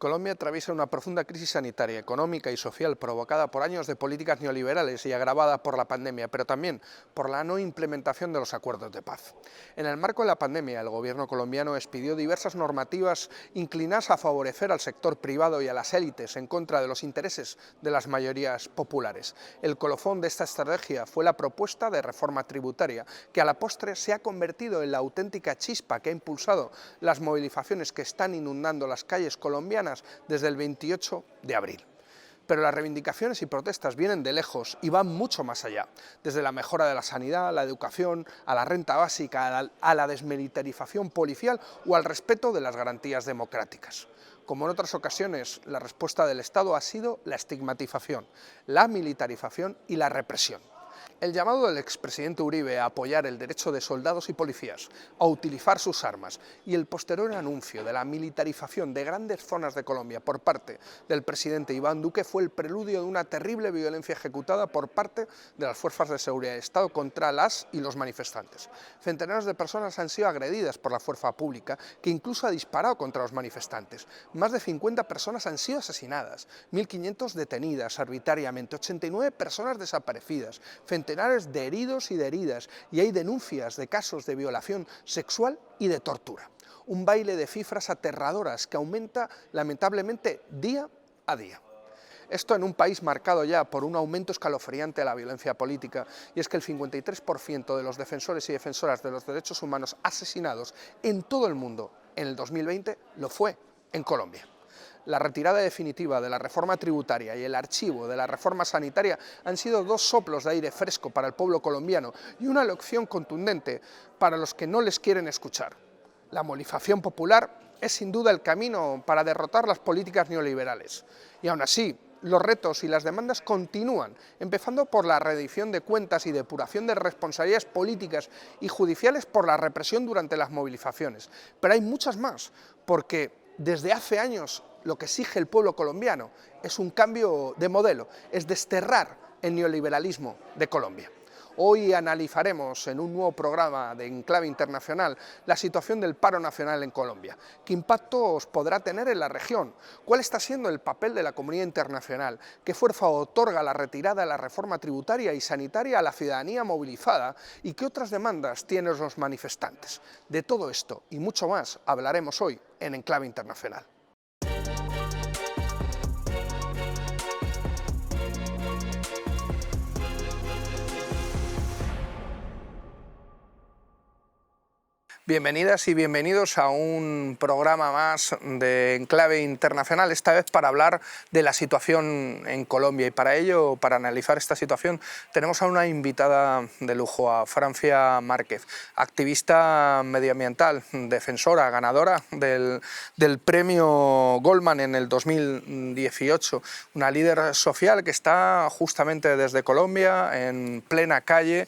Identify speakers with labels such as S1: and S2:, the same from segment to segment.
S1: Colombia atraviesa una profunda crisis sanitaria, económica y social provocada por años de políticas neoliberales y agravada por la pandemia, pero también por la no implementación de los acuerdos de paz. En el marco de la pandemia, el gobierno colombiano expidió diversas normativas inclinadas a favorecer al sector privado y a las élites en contra de los intereses de las mayorías populares. El colofón de esta estrategia fue la propuesta de reforma tributaria, que a la postre se ha convertido en la auténtica chispa que ha impulsado las movilizaciones que están inundando las calles colombianas desde el 28 de abril. Pero las reivindicaciones y protestas vienen de lejos y van mucho más allá, desde la mejora de la sanidad, la educación, a la renta básica, a la desmilitarización policial o al respeto de las garantías democráticas. Como en otras ocasiones, la respuesta del Estado ha sido la estigmatización, la militarización y la represión. El llamado del expresidente Uribe a apoyar el derecho de soldados y policías a utilizar sus armas y el posterior anuncio de la militarización de grandes zonas de Colombia por parte del presidente Iván Duque fue el preludio de una terrible violencia ejecutada por parte de las fuerzas de seguridad del Estado contra las y los manifestantes. Centenares de personas han sido agredidas por la fuerza pública, que incluso ha disparado contra los manifestantes. Más de 50 personas han sido asesinadas, 1.500 detenidas arbitrariamente, 89 personas desaparecidas, centenares de heridos y de heridas, y hay denuncias de casos de violación sexual y de tortura. Un baile de cifras aterradoras que aumenta lamentablemente día a día. Esto en un país marcado ya por un aumento escalofriante de la violencia política, y es que el 53% de los defensores y defensoras de los derechos humanos asesinados en todo el mundo en el 2020 lo fue en Colombia. La retirada definitiva de la reforma tributaria y el archivo de la reforma sanitaria han sido dos soplos de aire fresco para el pueblo colombiano y una lección contundente para los que no les quieren escuchar. La movilización popular es sin duda el camino para derrotar las políticas neoliberales. Y aún así, los retos y las demandas continúan, empezando por la rendición de cuentas y depuración de responsabilidades políticas y judiciales por la represión durante las movilizaciones. Pero hay muchas más, porque desde hace años lo que exige el pueblo colombiano es un cambio de modelo, es desterrar el neoliberalismo de Colombia. Hoy analizaremos en un nuevo programa de Enclave Internacional la situación del paro nacional en Colombia. ¿Qué impactos podrá tener en la región? ¿Cuál está siendo el papel de la comunidad internacional? ¿Qué fuerza otorga la retirada de la reforma tributaria y sanitaria a la ciudadanía movilizada? ¿Y qué otras demandas tienen los manifestantes? De todo esto y mucho más hablaremos hoy en Enclave Internacional. Bienvenidas y bienvenidos a un programa más de Enclave Internacional, esta vez para hablar de la situación en Colombia. Y para ello, para analizar esta situación, tenemos a una invitada de lujo, a Francia Márquez, activista medioambiental, defensora, ganadora del premio Goldman en el 2018, una líder social que está justamente desde Colombia, en plena calle,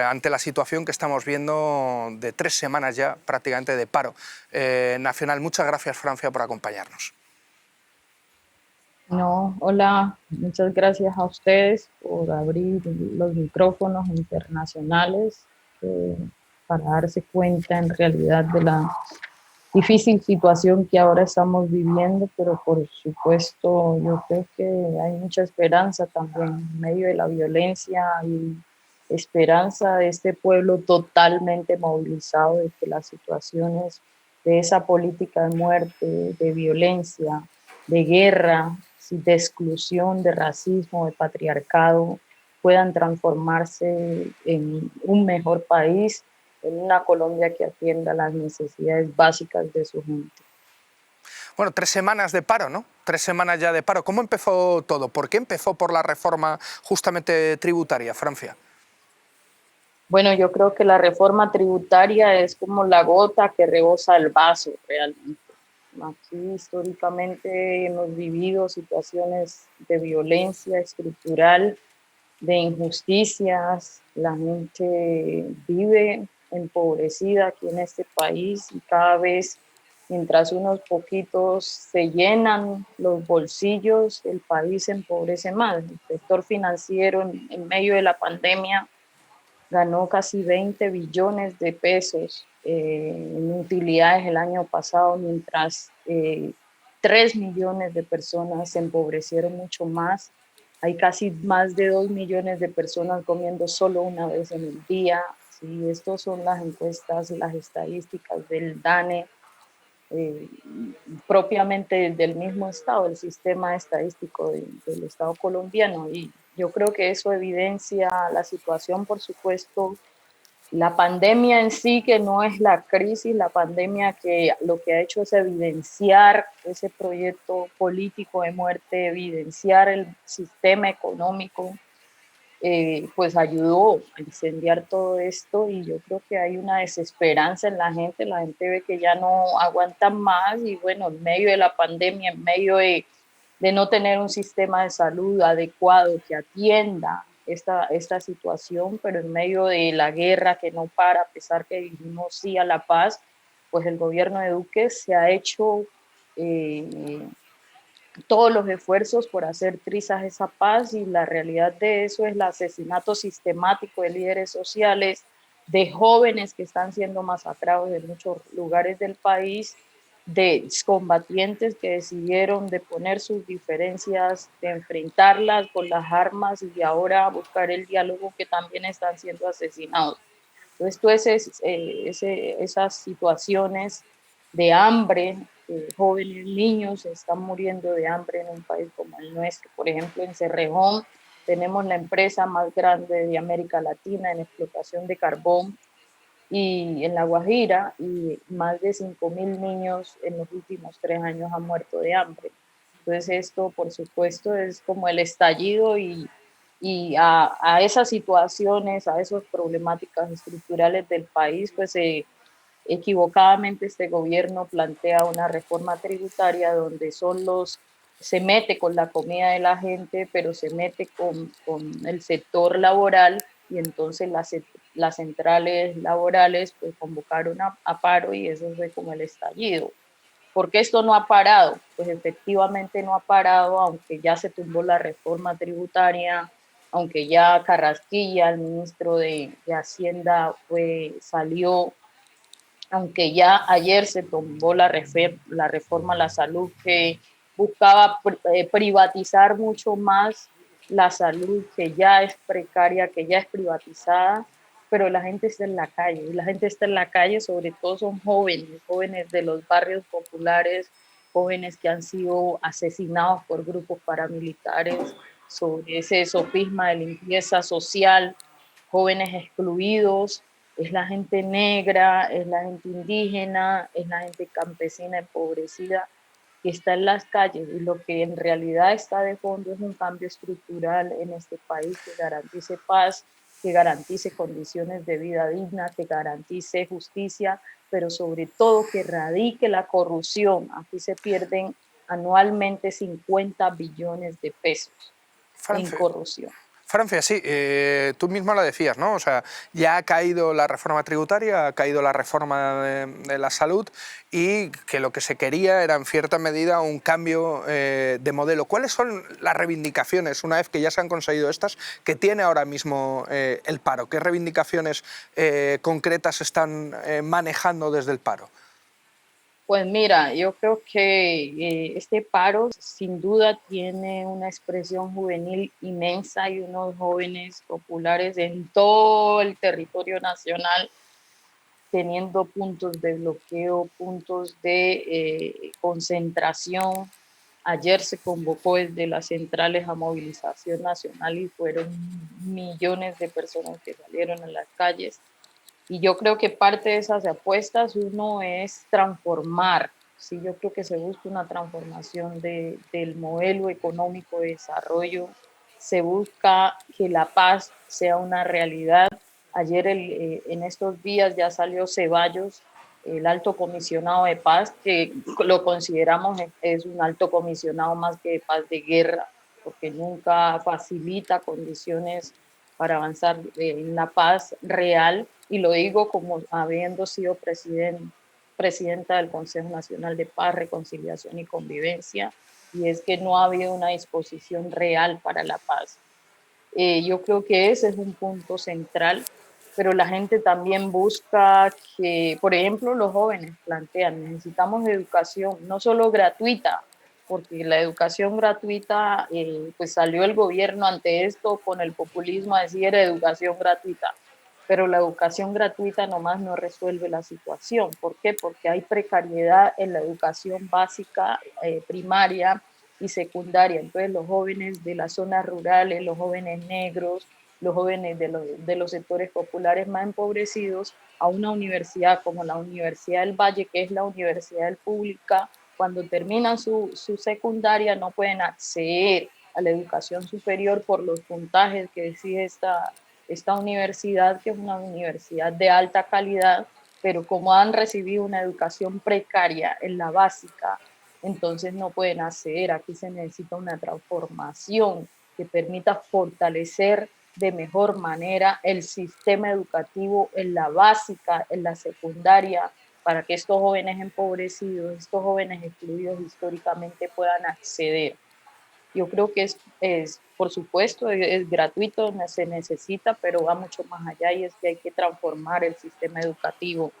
S1: ante la situación que estamos viendo de 3 semanas ya prácticamente de paro nacional. Muchas gracias, Francia, por acompañarnos.
S2: No, hola, muchas gracias a ustedes por abrir los micrófonos internacionales para darse cuenta en realidad de la difícil situación que ahora estamos viviendo, pero por supuesto yo creo que hay mucha esperanza también en medio de la violencia y esperanza de este pueblo totalmente movilizado, de que las situaciones de esa política de muerte, de violencia, de guerra, de exclusión, de racismo, de patriarcado, puedan transformarse en un mejor país, en una Colombia que atienda las necesidades básicas de su gente.
S1: Bueno, 3 semanas de paro, ¿no? 3 semanas ya de paro. ¿Cómo empezó todo? ¿Por qué empezó por la reforma justamente tributaria, Francia?
S2: Bueno, yo creo que la reforma tributaria es como la gota que rebosa el vaso realmente. Aquí históricamente hemos vivido situaciones de violencia estructural, de injusticias, la gente vive empobrecida aquí en este país y cada vez mientras unos poquitos se llenan los bolsillos, el país se empobrece más. El sector financiero en medio de la pandemia ganó casi 20 billones de pesos en utilidades el año pasado, mientras 3 millones de personas se empobrecieron mucho más. Hay casi más de 2 millones de personas comiendo solo una vez en el día. Sí, estas son las encuestas, las estadísticas del DANE, eh, propiamente del mismo Estado, el sistema estadístico del Estado colombiano. Y yo creo que eso evidencia la situación, por supuesto, la pandemia en sí, que no es la crisis, la pandemia que lo que ha hecho es evidenciar ese proyecto político de muerte, evidenciar el sistema económico, pues ayudó a incendiar todo esto, y yo creo que hay una desesperanza en la gente ve que ya no aguanta más, y bueno, en medio de la pandemia, en medio de no tener un sistema de salud adecuado que atienda esta situación, pero en medio de la guerra que no para, a pesar que dijimos sí a la paz, pues el gobierno de Duque se ha hecho todos los esfuerzos por hacer trizas esa paz, y la realidad de eso es el asesinato sistemático de líderes sociales, de jóvenes que están siendo masacrados en muchos lugares del país, de combatientes que decidieron de poner sus diferencias, de enfrentarlas con las armas y ahora buscar el diálogo, que también están siendo asesinados. Entonces, esas situaciones de hambre, jóvenes, niños están muriendo de hambre en un país como el nuestro. Por ejemplo, en Cerrejón tenemos la empresa más grande de América Latina en explotación de carbón, y en La Guajira, y más de 5.000 niños en los últimos 3 años han muerto de hambre. Entonces esto, por supuesto, es como el estallido, y a esas situaciones, a esas problemáticas estructurales del país, pues equivocadamente este gobierno plantea una reforma tributaria donde se mete con la comida de la gente, pero se mete con el sector laboral, y entonces las centrales laborales pues convocaron a paro, y eso fue como el estallido. ¿Por qué esto no ha parado? Pues efectivamente no ha parado, aunque ya se tumbó la reforma tributaria, aunque ya Carrasquilla, el ministro de Hacienda, salió, aunque ya ayer se tomó la reforma a la salud, que buscaba privatizar mucho más la salud, que ya es precaria, que ya es privatizada, pero la gente está en la calle, y la gente está en la calle, sobre todo son jóvenes, jóvenes de los barrios populares, jóvenes que han sido asesinados por grupos paramilitares, sobre ese sofisma de limpieza social, jóvenes excluidos, es la gente negra, es la gente indígena, es la gente campesina empobrecida que está en las calles, y lo que en realidad está de fondo es un cambio estructural en este país que garantice paz, que garantice condiciones de vida dignas, que garantice justicia, pero sobre todo que erradique la corrupción. Aquí se pierden anualmente 50 billones de pesos en
S1: Francia,
S2: corrupción.
S1: Francia, sí, tú mismo la decías, ¿no? O sea, ya ha caído la reforma tributaria, ha caído la reforma de la salud, y que lo que se quería era en cierta medida un cambio de modelo. ¿Cuáles son las reivindicaciones, una vez que ya se han conseguido estas, que tiene ahora mismo el paro? ¿Qué reivindicaciones concretas están manejando desde el paro?
S2: Pues mira, yo creo que este paro sin duda tiene una expresión juvenil inmensa, y unos jóvenes populares en todo el territorio nacional teniendo puntos de bloqueo, puntos de concentración. Ayer se convocó desde las centrales a movilización nacional, y fueron millones de personas que salieron a las calles. Y yo creo que parte de esas apuestas, uno es transformar, sí, yo creo que se busca una transformación del modelo económico de desarrollo, se busca que la paz sea una realidad. Ayer, en estos días, ya salió Ceballos, el alto comisionado de paz, que lo consideramos es un alto comisionado más que de paz, de guerra, porque nunca facilita condiciones para avanzar en la paz real, y lo digo como habiendo sido presidenta del Consejo Nacional de Paz, Reconciliación y Convivencia, y es que no ha habido una disposición real para la paz. Yo creo que ese es un punto central, pero la gente también busca que, por ejemplo, los jóvenes plantean, necesitamos educación, no solo gratuita, porque la educación gratuita, pues salió el gobierno ante esto con el populismo a decir educación gratuita, pero la educación gratuita nomás no resuelve la situación. ¿Por qué? Porque hay precariedad en la educación básica, primaria y secundaria. Entonces los jóvenes de las zonas rurales, los jóvenes negros, los jóvenes de los sectores populares más empobrecidos, a una universidad como la Universidad del Valle, que es la universidad pública, cuando terminan su secundaria no pueden acceder a la educación superior por los puntajes que exige esta universidad, que es una universidad de alta calidad, pero como han recibido una educación precaria en la básica, entonces no pueden acceder. Aquí se necesita una transformación que permita fortalecer de mejor manera el sistema educativo en la básica, en la secundaria, para que estos jóvenes empobrecidos, estos jóvenes excluidos históricamente puedan acceder. Yo creo que por supuesto, es gratuito, se necesita, pero va mucho más allá y es que hay que transformar el sistema educativo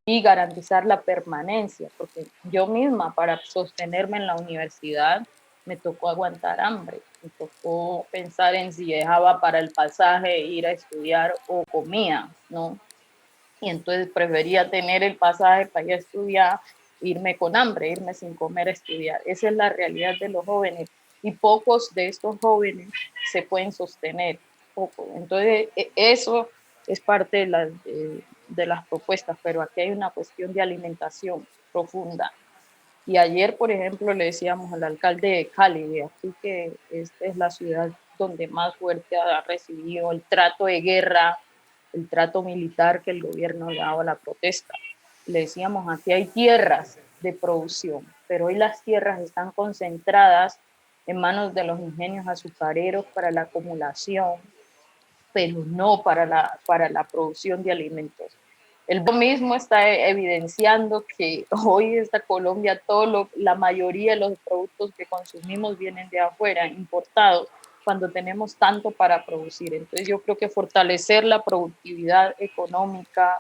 S2: y garantizar la permanencia, porque yo misma para sostenerme en la universidad me tocó aguantar hambre, me tocó pensar en si dejaba para el pasaje ir a estudiar o comía, ¿no? Y entonces prefería tener el pasaje para ir a estudiar, irme con hambre, irme sin comer a estudiar. Esa es la realidad de los jóvenes y pocos de estos jóvenes se pueden sostener, poco. Entonces eso es parte de las propuestas, pero aquí hay una cuestión de alimentación profunda. Y ayer, por ejemplo, le decíamos al alcalde de Cali, de aquí, que esta es la ciudad donde más fuerte ha recibido el trato de guerra, el trato militar que el gobierno le ha dado a la protesta. Le decíamos, aquí hay tierras de producción, pero hoy las tierras están concentradas en manos de los ingenios azucareros para la acumulación, pero no para la producción de alimentos. El mismo está evidenciando que hoy esta Colombia, la mayoría de los productos que consumimos vienen de afuera, importados, cuando tenemos tanto para producir. Entonces yo creo que fortalecer la productividad económica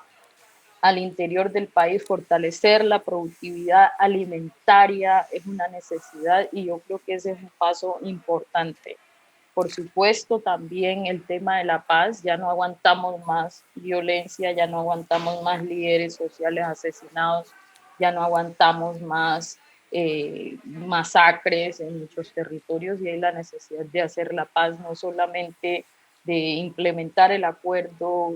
S2: al interior del país, fortalecer la productividad alimentaria es una necesidad y yo creo que ese es un paso importante. Por supuesto, también el tema de la paz, ya no aguantamos más violencia, ya no aguantamos más líderes sociales asesinados, ya no aguantamos más masacres en muchos territorios y hay la necesidad de hacer la paz, no solamente de implementar el acuerdo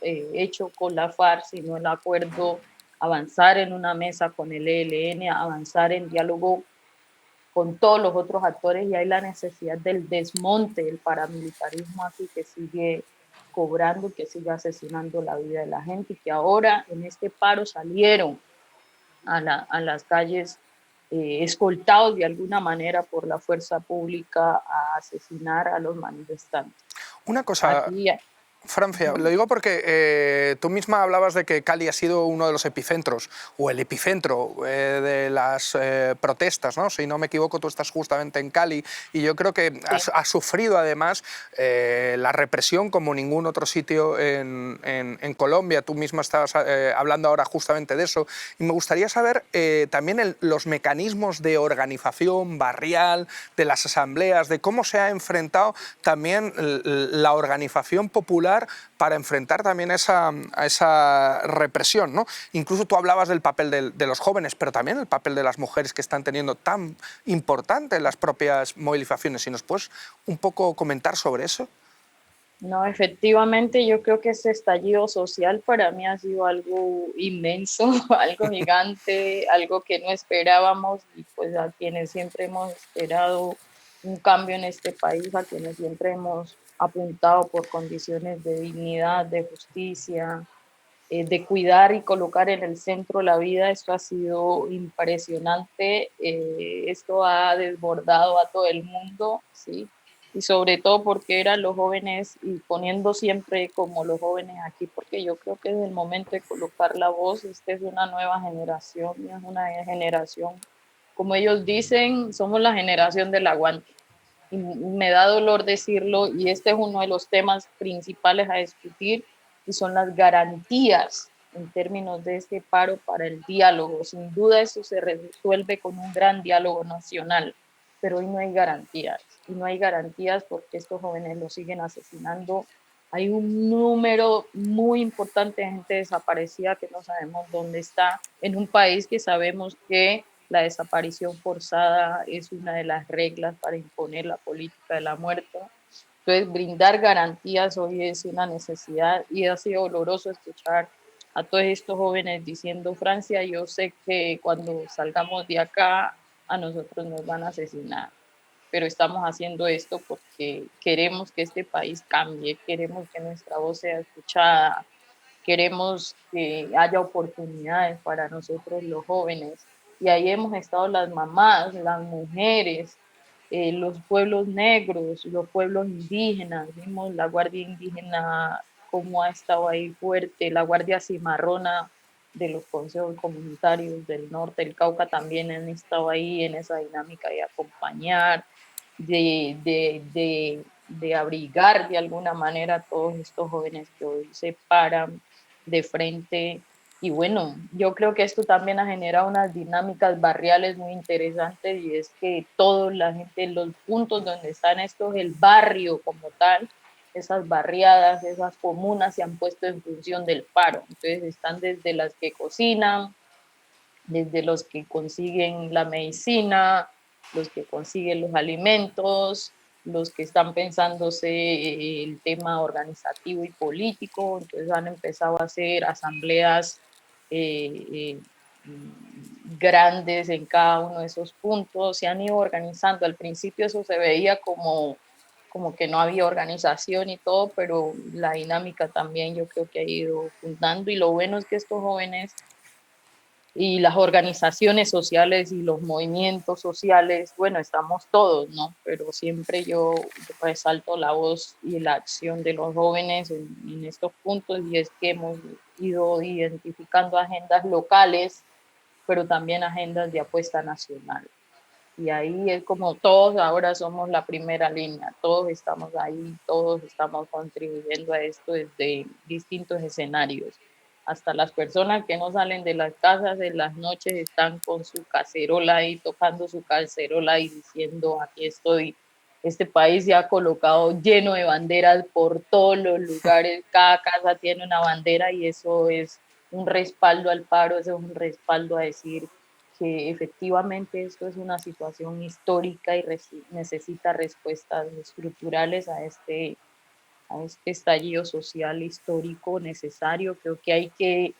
S2: hecho con la FARC, sino el acuerdo, avanzar en una mesa con el ELN, avanzar en diálogo con todos los otros actores y hay la necesidad del desmonte del paramilitarismo aquí que sigue cobrando, que sigue asesinando la vida de la gente y que ahora en este paro salieron a las calles escoltados de alguna manera por la fuerza pública a asesinar a los manifestantes.
S1: Una cosa,
S2: Aquí,
S1: Francia, lo digo porque tú misma hablabas de que Cali ha sido uno de los epicentros, o el epicentro de las protestas, ¿no? Si no me equivoco, tú estás justamente en Cali, y yo creo que
S2: sí.
S1: has sufrido además la represión como ningún otro sitio en Colombia. Tú misma estabas hablando ahora justamente de eso, y me gustaría saber también los mecanismos de organización barrial, de las asambleas, de cómo se ha enfrentado también la organización popular para enfrentar también a esa represión, ¿no? Incluso tú hablabas del papel de los jóvenes, pero también el papel de las mujeres que están teniendo tan importante en las propias movilizaciones. Si nos puedes un poco comentar sobre eso.
S2: No, efectivamente, yo creo que ese estallido social para mí ha sido algo inmenso, algo gigante, algo que no esperábamos y pues a quienes siempre hemos esperado un cambio en este país, a quienes siempre hemos apuntado por condiciones de dignidad, de justicia, de cuidar y colocar en el centro la vida, esto ha sido impresionante, esto ha desbordado a todo el mundo, ¿sí? Y sobre todo porque eran los jóvenes y poniendo siempre como los jóvenes aquí, porque yo creo que es el momento de colocar la voz, esta es una nueva generación, es una generación, como ellos dicen, somos la generación del aguante. Y me da dolor decirlo y este es uno de los temas principales a discutir y son las garantías en términos de este paro para el diálogo. Sin duda eso se resuelve con un gran diálogo nacional, pero hoy no hay garantías. Y no hay garantías porque estos jóvenes los siguen asesinando. Hay un número muy importante de gente desaparecida que no sabemos dónde está, en un país que sabemos que la desaparición forzada es una de las reglas para imponer la política de la muerte. Entonces, brindar garantías hoy es una necesidad y ha sido doloroso escuchar a todos estos jóvenes diciendo, Francia, yo sé que cuando salgamos de acá a nosotros nos van a asesinar, pero estamos haciendo esto porque queremos que este país cambie, queremos que nuestra voz sea escuchada, queremos que haya oportunidades para nosotros los jóvenes. Y ahí hemos estado las mamás, las mujeres, los pueblos negros, los pueblos indígenas. Vimos la Guardia Indígena cómo ha estado ahí fuerte, la Guardia Cimarrona de los consejos comunitarios del norte del Cauca también han estado ahí en esa dinámica de acompañar, de abrigar de alguna manera a todos estos jóvenes que hoy se paran de frente. Y bueno, yo creo que esto también ha generado unas dinámicas barriales muy interesantes y es que toda la gente, los puntos donde están estos, el barrio como tal, esas barriadas, esas comunas se han puesto en función del paro. Entonces están desde las que cocinan, desde los que consiguen la medicina, los que consiguen los alimentos, los que están pensándose el tema organizativo y político, entonces han empezado a hacer asambleas eh, eh, grandes en cada uno de esos puntos, se han ido organizando. Al principio eso se veía como que no había organización y todo, pero la dinámica también yo creo que ha ido fundando y lo bueno es que estos jóvenes y las organizaciones sociales y los movimientos sociales, bueno, estamos todos, ¿no? Pero siempre yo resalto la voz y la acción de los jóvenes en estos puntos y es que hemos ido identificando agendas locales, pero también agendas de apuesta nacional. Y ahí es como todos ahora somos la primera línea, todos estamos ahí, todos estamos contribuyendo a esto desde distintos escenarios. Hasta las personas que no salen de las casas en las noches están con su cacerola ahí, tocando su cacerola y diciendo, aquí estoy. Este país se ha colocado lleno de banderas por todos los lugares, cada casa tiene una bandera y eso es un respaldo al paro, eso es un respaldo a decir que efectivamente esto es una situación histórica y necesita respuestas estructurales a este estallido social histórico necesario. Creo que hay que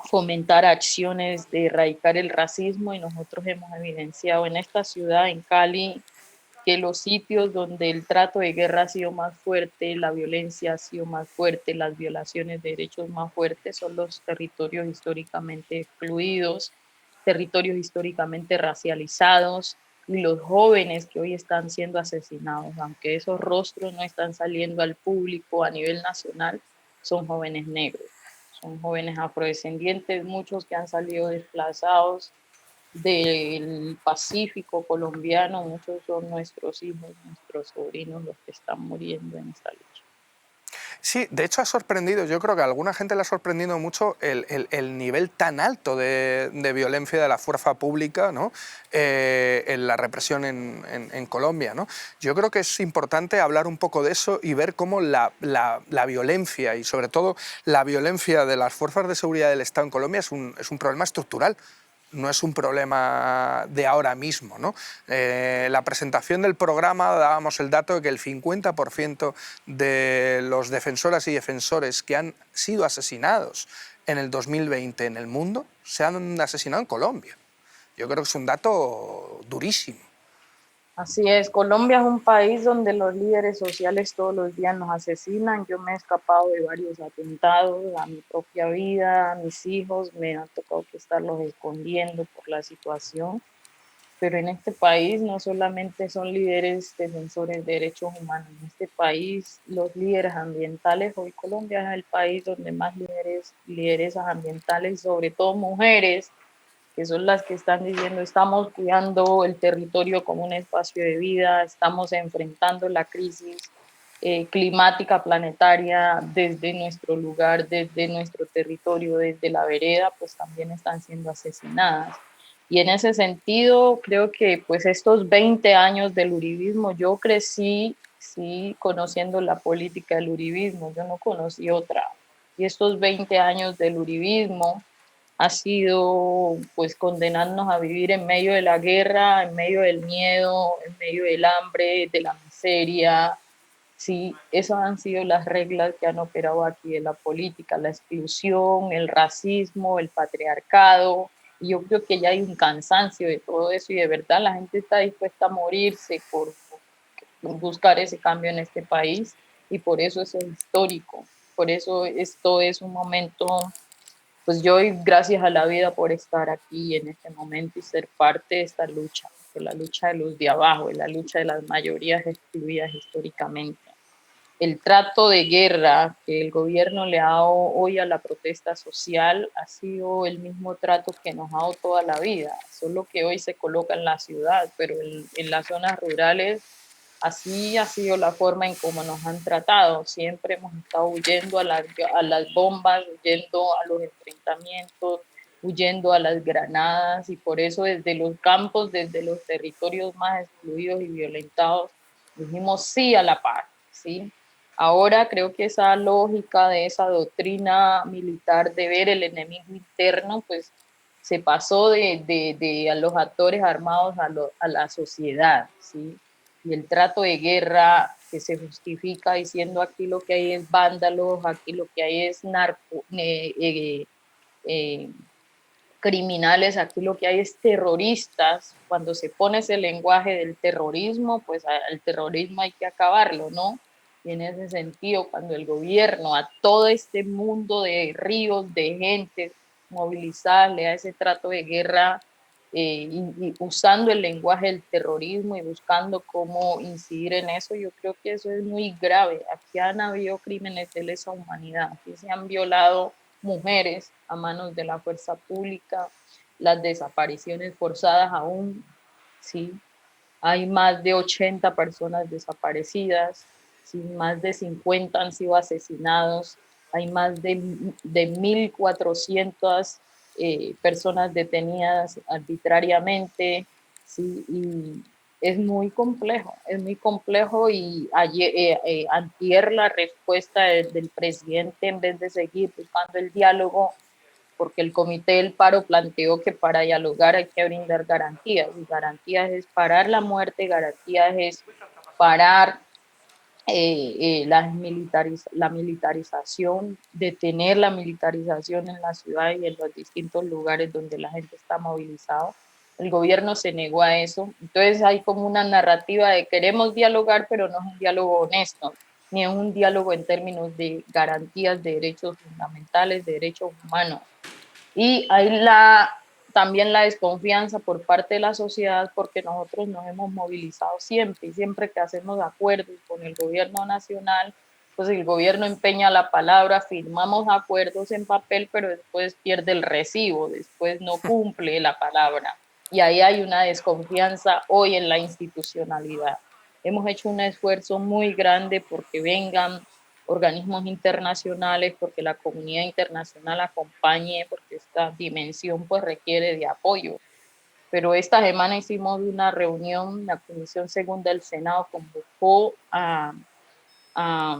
S2: fomentar acciones de erradicar el racismo y nosotros hemos evidenciado en esta ciudad, en Cali, que los sitios donde el trato de guerra ha sido más fuerte, la violencia ha sido más fuerte, las violaciones de derechos más fuertes son los territorios históricamente excluidos, territorios históricamente racializados y los jóvenes que hoy están siendo asesinados, aunque esos rostros no están saliendo al público a nivel nacional, son jóvenes negros, son jóvenes afrodescendientes, muchos que han salido desplazados del Pacífico colombiano, muchos son nuestros hijos, nuestros sobrinos los que están muriendo en esta lucha.
S1: Sí, de hecho ha sorprendido, yo creo que a alguna gente le ha sorprendido mucho el nivel tan alto de violencia de la fuerza pública, ¿no? En la represión en Colombia, ¿no? Yo creo que es importante hablar un poco de eso y ver cómo la violencia y sobre todo la violencia de las fuerzas de seguridad del Estado en Colombia es un problema estructural. No es un problema de ahora mismo, ¿no? La presentación del programa dábamos el dato de que el 50% de los defensoras y defensores que han sido asesinados en el 2020 en el mundo se han asesinado en Colombia. Yo creo que es un dato durísimo.
S2: Así es, Colombia es un país donde los líderes sociales todos los días nos asesinan. Yo me he escapado de varios atentados a mi propia vida, a mis hijos, me ha tocado que estarlos escondiendo por la situación. Pero en este país no solamente son líderes defensores de derechos humanos, en este país los líderes ambientales, hoy Colombia es el país donde más lideresas ambientales, sobre todo mujeres, que son las que están diciendo estamos cuidando el territorio como un espacio de vida, estamos enfrentando la crisis climática planetaria desde nuestro lugar, desde nuestro territorio, desde la vereda, pues también están siendo asesinadas. Y en ese sentido, creo que pues estos 20 años del uribismo, yo crecí, sí, conociendo la política del uribismo, yo no conocí otra. Y estos 20 años del uribismo ha sido pues condenarnos a vivir en medio de la guerra, en medio del miedo, en medio del hambre, de la miseria. Sí, esas han sido las reglas que han operado aquí en la política, la exclusión, el racismo, el patriarcado. Y yo creo que ya hay un cansancio de todo eso y de verdad la gente está dispuesta a morirse por buscar ese cambio en este país y por eso eso es histórico. Por eso esto es un momento, pues yo doy gracias a la vida por estar aquí en este momento y ser parte de esta lucha, de la lucha de los de abajo, de la lucha de las mayorías excluidas históricamente. El trato de guerra que el gobierno le ha dado hoy a la protesta social ha sido el mismo trato que nos ha dado toda la vida, solo que hoy se coloca en la ciudad, pero en las zonas rurales así ha sido la forma en cómo nos han tratado. Siempre hemos estado huyendo a las bombas, huyendo a los enfrentamientos, huyendo a las granadas y por eso desde los campos, desde los territorios más excluidos y violentados, dijimos sí a la paz, ¿sí? Ahora creo que esa lógica de esa doctrina militar de ver el enemigo interno, pues se pasó de a los actores armados a la sociedad, ¿sí? Y el trato de guerra que se justifica diciendo aquí lo que hay es vándalos, aquí lo que hay es eh, criminales, aquí lo que hay es terroristas. Cuando se pone ese lenguaje del terrorismo, pues al terrorismo hay que acabarlo, ¿no? Y en ese sentido, cuando el gobierno a todo este mundo de ríos de gente movilizada le da ese trato de guerra y usando el lenguaje del terrorismo y buscando cómo incidir en eso, yo creo que eso es muy grave. Aquí han habido crímenes de lesa humanidad, aquí se han violado mujeres a manos de la fuerza pública, las desapariciones forzadas aún, sí, hay más de 80 personas desaparecidas, ¿sí? Más de 50 han sido asesinados, hay más de 1.400 personas detenidas arbitrariamente, ¿sí? Y es muy complejo y ayer, antier la respuesta del presidente en vez de seguir buscando el diálogo porque el Comité del Paro planteó que para dialogar hay que brindar garantías, y garantías es parar la muerte, garantías es parar la militarización, detener la militarización en la ciudad y en los distintos lugares donde la gente está movilizada. El gobierno se negó a eso. Entonces hay como una narrativa de queremos dialogar, pero no es un diálogo honesto, ni es un diálogo en términos de garantías de derechos fundamentales, de derechos humanos. Y hay también la desconfianza por parte de la sociedad porque nosotros nos hemos movilizado siempre y siempre que hacemos acuerdos con el gobierno nacional, pues el gobierno empeña la palabra, firmamos acuerdos en papel, pero después pierde el recibo, después no cumple la palabra. Y ahí hay una desconfianza hoy en la institucionalidad. Hemos hecho un esfuerzo muy grande porque vengan organismos internacionales, porque la comunidad internacional acompañe, porque esta dimensión pues requiere de apoyo. Pero esta semana hicimos una reunión, la Comisión Segunda del Senado convocó a, a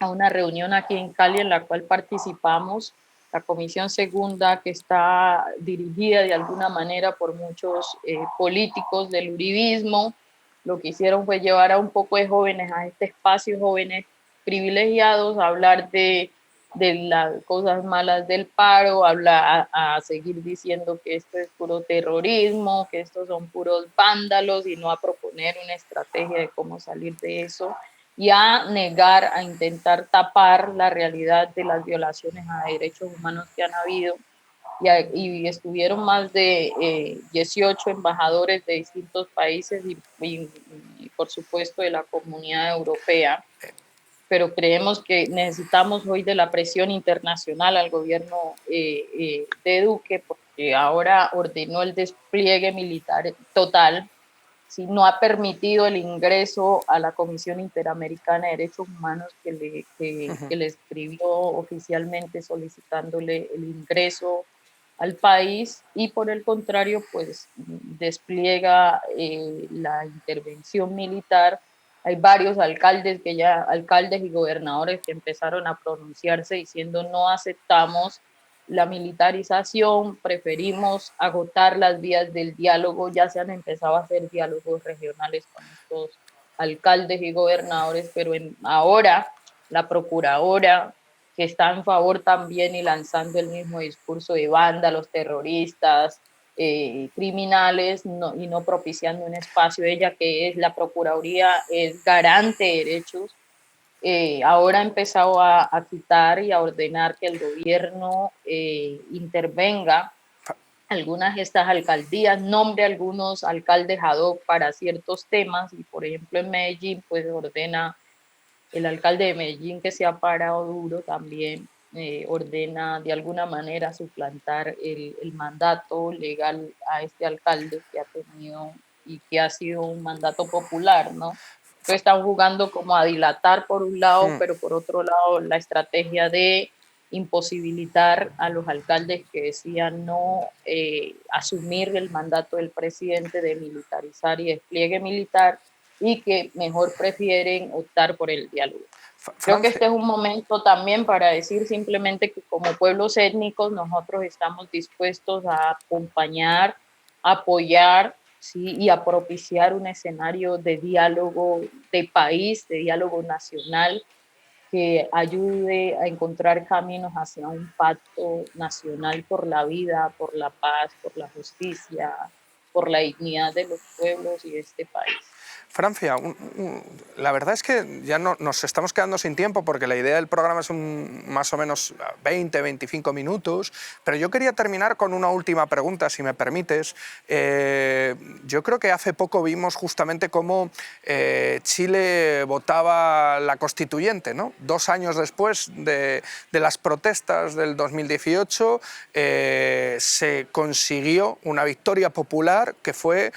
S2: una reunión aquí en Cali en la cual participamos, la Comisión Segunda que está dirigida de alguna manera por muchos políticos del uribismo, lo que hicieron fue llevar a un poco de jóvenes a este espacio, jóvenes privilegiados, a hablar de las cosas malas del paro, a seguir diciendo que esto es puro terrorismo, que estos son puros vándalos y no a proponer una estrategia de cómo salir de eso y a negar, a intentar tapar la realidad de las violaciones a derechos humanos que han habido. Y estuvieron más de 18 embajadores de distintos países y por supuesto de la comunidad europea, pero creemos que necesitamos hoy de la presión internacional al gobierno de Duque porque ahora ordenó el despliegue militar total, sí, no ha permitido el ingreso a la Comisión Interamericana de Derechos Humanos que le escribió oficialmente solicitándole el ingreso al país, y por el contrario, pues despliega la intervención militar. Hay varios alcaldes y gobernadores que empezaron a pronunciarse diciendo no aceptamos la militarización, preferimos agotar las vías del diálogo. Ya se han empezado a hacer diálogos regionales con estos alcaldes y gobernadores, pero ahora la procuradora, que está en favor también y lanzando el mismo discurso de vándalos, terroristas, criminales, y no propiciando un espacio. Ella, que es la Procuraduría, es garante de derechos, ahora ha empezado a quitar y a ordenar que el gobierno intervenga algunas de estas alcaldías, nombre algunos alcaldes ad hoc para ciertos temas, y por ejemplo en Medellín pues ordena el alcalde de Medellín, que se ha parado duro también, ordena de alguna manera suplantar el mandato legal a este alcalde que ha tenido y que ha sido un mandato popular, ¿no? Entonces están jugando como a dilatar por un lado, pero por otro lado la estrategia de imposibilitar a los alcaldes que decían no asumir el mandato del presidente de militarizar y despliegue militar, y que mejor prefieren optar por el diálogo. Creo que este es un momento también para decir simplemente que como pueblos étnicos nosotros estamos dispuestos a acompañar, apoyar, ¿sí? Y a propiciar un escenario de diálogo de país, de diálogo nacional, que ayude a encontrar caminos hacia un pacto nacional por la vida, por la paz, por la justicia, por la dignidad de los pueblos y de este país.
S1: Francia, la verdad es que ya no, nos estamos quedando sin tiempo porque la idea del programa es más o menos 20-25 minutos, pero yo quería terminar con una última pregunta, si me permites. Yo creo que hace poco vimos justamente cómo Chile votaba la constituyente, ¿no? 2 años después de las protestas del 2018, se consiguió una victoria popular que fue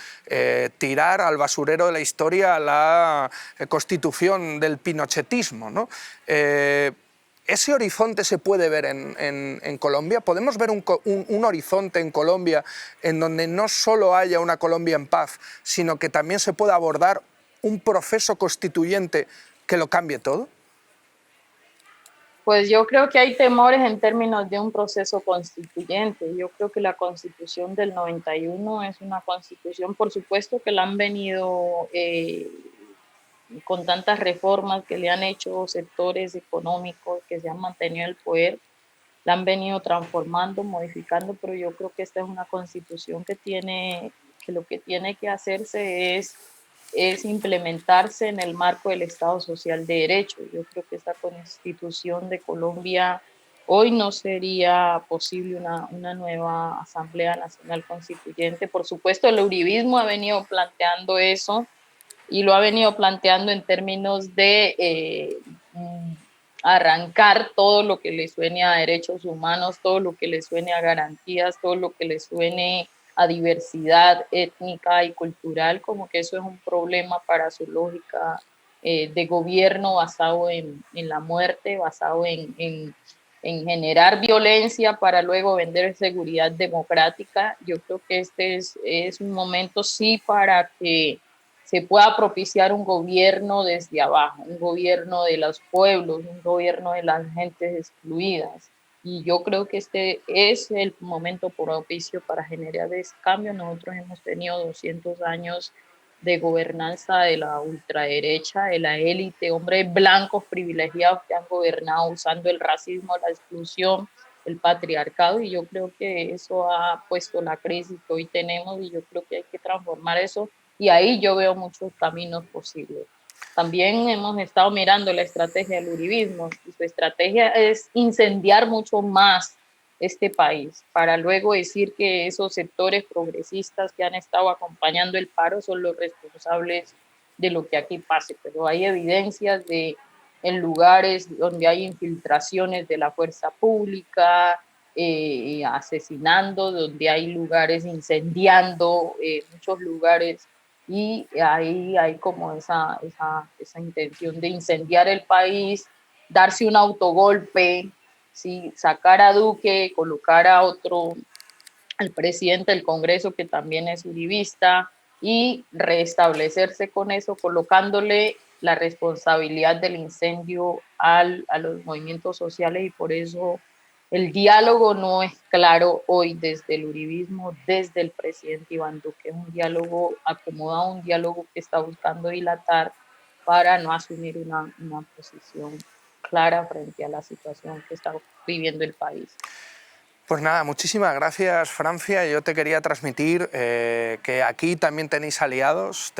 S1: tirar al basurero de la historia la constitución del pinochetismo, ¿no? ¿Ese horizonte se puede ver en Colombia? ¿Podemos ver un horizonte en Colombia en donde no solo haya una Colombia en paz, sino que también se pueda abordar un proceso constituyente que lo cambie todo?
S2: Pues yo creo que hay temores en términos de un proceso constituyente. Yo creo que la Constitución del 91 es una constitución, por supuesto, que la han venido con tantas reformas que le han hecho sectores económicos que se han mantenido en el poder, la han venido transformando, modificando, pero yo creo que esta es una constitución que lo que tiene que hacerse es implementarse en el marco del Estado Social de Derecho. Yo creo que esta constitución de Colombia, hoy no sería posible una nueva Asamblea Nacional Constituyente. Por supuesto, el uribismo ha venido planteando eso, y lo ha venido planteando en términos de arrancar todo lo que le suene a derechos humanos, todo lo que le suene a garantías, todo lo que le suene a diversidad étnica y cultural, como que eso es un problema para su lógica de gobierno basado en la muerte, basado en generar violencia para luego vender seguridad democrática. Yo creo que este es un momento sí para que se pueda propiciar un gobierno desde abajo, un gobierno de los pueblos, un gobierno de las gentes excluidas. Y yo creo que este es el momento propicio para generar ese cambio. Nosotros hemos tenido 200 años de gobernanza de la ultraderecha, de la élite, hombres blancos privilegiados que han gobernado usando el racismo, la exclusión, el patriarcado, y yo creo que eso ha puesto la crisis que hoy tenemos, y yo creo que hay que transformar eso, y ahí yo veo muchos caminos posibles. También hemos estado mirando la estrategia del uribismo, y su estrategia es incendiar mucho más este país, para luego decir que esos sectores progresistas que han estado acompañando el paro son los responsables de lo que aquí pase. Pero hay evidencias de en lugares donde hay infiltraciones de la fuerza pública, asesinando, donde hay lugares incendiando, muchos lugares y ahí hay como esa intención de incendiar el país, darse un autogolpe, ¿sí? Sacar a Duque, colocar a otro, al presidente del Congreso que también es uribista, y restablecerse con eso, colocándole la responsabilidad del incendio a los movimientos sociales, y por eso el diálogo no es claro hoy desde el uribismo, desde el presidente Iván Duque. Es un diálogo acomodado, un diálogo que está buscando dilatar para no asumir una posición clara frente a la situación que está viviendo el país.
S1: Pues nada, muchísimas gracias, Francia. Yo te quería transmitir que aquí también tenéis aliados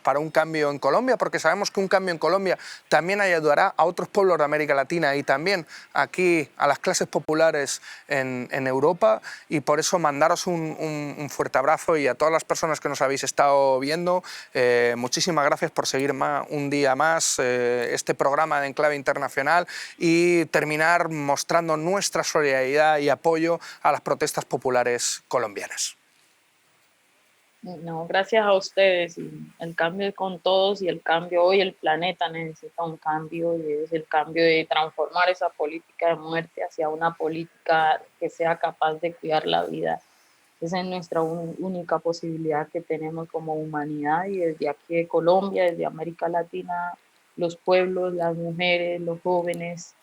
S1: para un cambio en Colombia, porque sabemos que un cambio en Colombia también ayudará a otros pueblos de América Latina y también aquí a las clases populares en Europa, y por eso mandaros un fuerte abrazo, y a todas las personas que nos habéis estado viendo, muchísimas gracias por seguir un día más este programa de Enclave Internacional y terminar mostrando nuestra solidaridad y apoyo a las protestas populares colombianas.
S2: No, gracias a ustedes. Y el cambio es con todos, y el cambio hoy, el planeta necesita un cambio, y es el cambio de transformar esa política de muerte hacia una política que sea capaz de cuidar la vida. Esa es nuestra única posibilidad que tenemos como humanidad, y desde aquí de Colombia, desde América Latina, los pueblos, las mujeres, los jóvenes,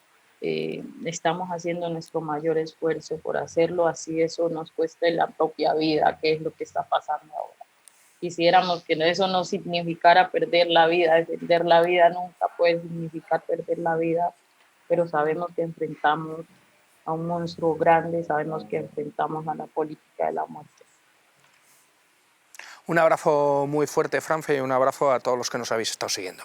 S2: estamos haciendo nuestro mayor esfuerzo por hacerlo, así eso nos cueste la propia vida, que es lo que está pasando ahora. Quisiéramos que eso no significara perder la vida. Defender la vida nunca puede significar perder la vida, pero sabemos que enfrentamos a un monstruo grande, sabemos que enfrentamos a la política de la muerte.
S1: Un abrazo muy fuerte, Francia, y un abrazo a todos los que nos habéis estado siguiendo.